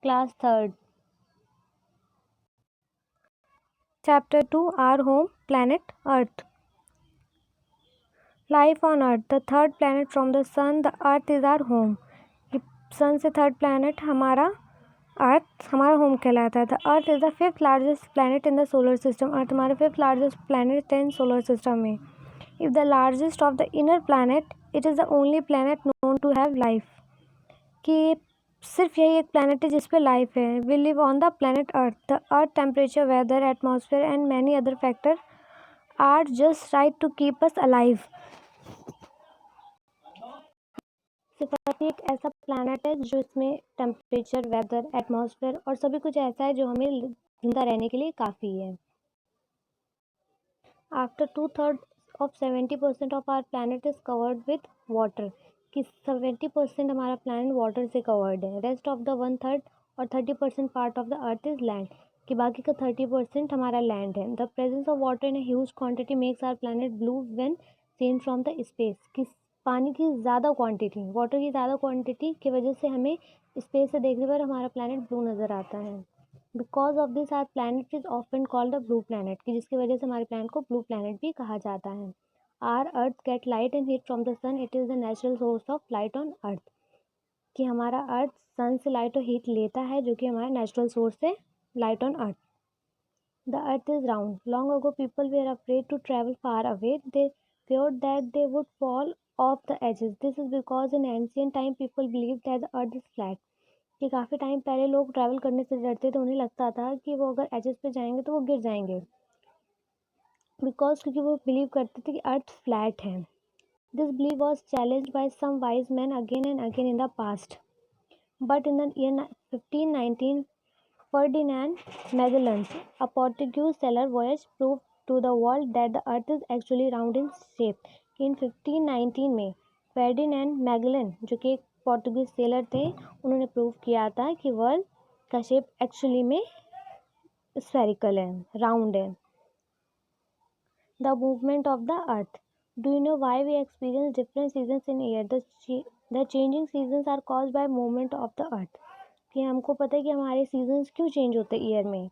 Class 3rd. Chapter 2, Our Home Planet Earth. Life on Earth, the third planet from the Sun. The Earth is our home. सन से third planet हमारा अर्थ हमारा home कहलाता है. The earth is the fifth largest planet in the solar system. Earth हमारा fifth largest planet है in solar system में. If the largest of the inner planet, it is the only planet known to have life. कि सिर्फ यही एक planet है जिस पे लाइफ है. We live on the planet earth. The earth temperature, weather, atmosphere and many other factor are just right to keep us alive. पृथ्वी एक ऐसा प्लैनेट है जिसमें टेम्परेचर, वेदर, एटमॉस्फेयर और सभी कुछ ऐसा है जो हमें जिंदा रहने के लिए काफ़ी है. After 2/3 of 70% of our planet is covered with water. कि 70% हमारा प्लैनेट वाटर से कवर्ड है. रेस्ट ऑफ द 1/3 और 30% part of the earth is land. कि बाकी का 30% हमारा लैंड है. The presence of water in a huge quantity makes our planet blue when seen from the space. कि पानी की ज़्यादा क्वांटिटी, वाटर की ज़्यादा क्वांटिटी की वजह से हमें स्पेस से देखने पर हमारा प्लैनेट ब्लू नज़र आता है. Because of this our planet is often called the blue planet. की जिसकी वजह से हमारे प्लैनेट को ब्लू प्लैनेट भी कहा जाता है. Our earth get light and heat from the sun. It is the natural source of light on earth. कि हमारा अर्थ सन से लाइट और हीट लेता है जो कि हमारा नेचुरल सोर्स है light on earth. The earth is round. Long ago people were afraid to travel far away. They feared that they would fall off the edges. This is because in ancient time people believed that the earth is flat. कि काफ़ी time पहले लोग travel करने से डरते थे. उन्हें लगता था कि वो अगर एजेस पे जाएंगे तो वो गिर जाएंगे. क्योंकि वो बिलीव करते थे कि अर्थ फ्लैट है. This believe was challenged by some wise man again and again in the past. But in the year 1519 Ferdinand Magellan's, a Portuguese sailor voyage proved to the world that the earth is actually round in shape. In 1519 में Ferdinand Magellan, जो कि एक Portuguese seller थे, उन्होंने prove किया था कि world का शेप एक्चुअली में स्फेरिकल है, राउंड है. The movement of the earth. Do you know why we experience different seasons in year? The changing seasons are caused by movement of the earth. कि हमको पता है कि हमारे सीजन्स क्यों चेंज होते हैं ईयर में.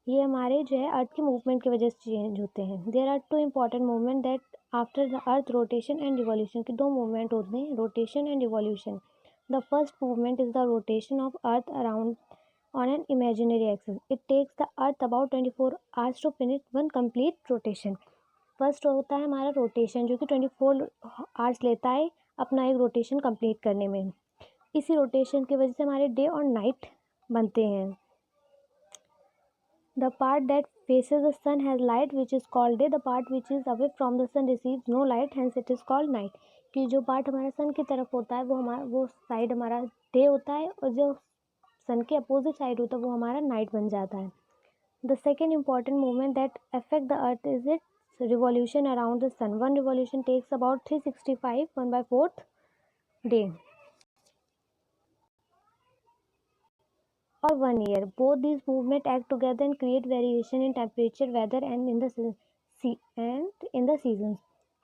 ये हमारे जो है अर्थ के मूवमेंट की वजह से चेंज होते हैं. There are 2 important movement that after the earth, rotation and revolution. के 2 मूवमेंट होते हैं, rotation and revolution. The first movement is the rotation of earth around on an imaginary axis. It takes the earth about 24 hours to finish one complete rotation. First होता है हमारा rotation, जो कि 24 hours लेता है अपना एक रोटेशन कंप्लीट करने में. इसी रोटेशन की वजह से हमारे डे और नाइट बनते हैं. The part that faces the sun has light which is called day. The part which is away from the sun receives no light, hence it is called night. कि जो part हमारा सन की तरफ होता है वो साइड हमारा डे होता है, और जो सन के अपोजिट साइड होता है वो हमारा नाइट बन जाता है. The second important movement that affect the earth is its revolution around the sun. One revolution takes about 365 1/4 day or 1 year. Both these movements act together and create variation in temperature, weather and in the seasons.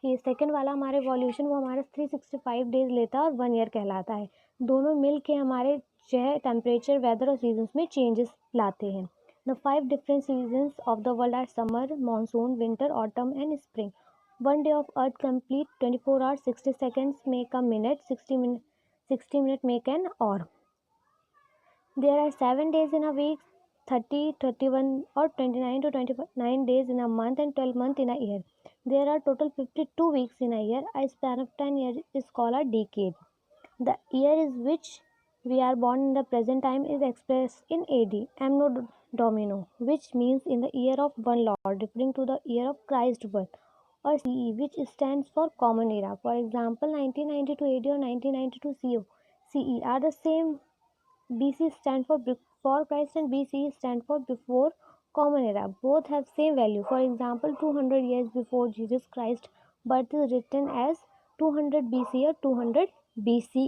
कि second वाला हमारे revolution वो हमारा 365 days लेता है और 1 year कहलाता है. दोनों मिल के हमारे जो है टेम्परेचर, वेदर और सीजन्स में चेंजेस लाते हैं. The 5 different seasons of the world are summer, monsoon, winter, autumn and spring. 1 day of earth complete 24 hours 60 seconds make a minute, 60 minutes make an hour. There are 7 days in a week, 30, 31 or 29 to 29 days in a month and 12 months in a year. There are total 52 weeks in a year. A span of 10 years is called a decade. The year is which we are born in the present time is expressed in AD, Anno Domino, which means in the year of one Lord, referring to the year of Christ's birth, or CE, which stands for Common Era. For example, 1992 AD or 1992 CE are the same. BC stand for before Christ and BCE stand for before Common Era. Both have same value. For example, 200 years before Jesus Christ birth is written as 200 BC or 200 BCE.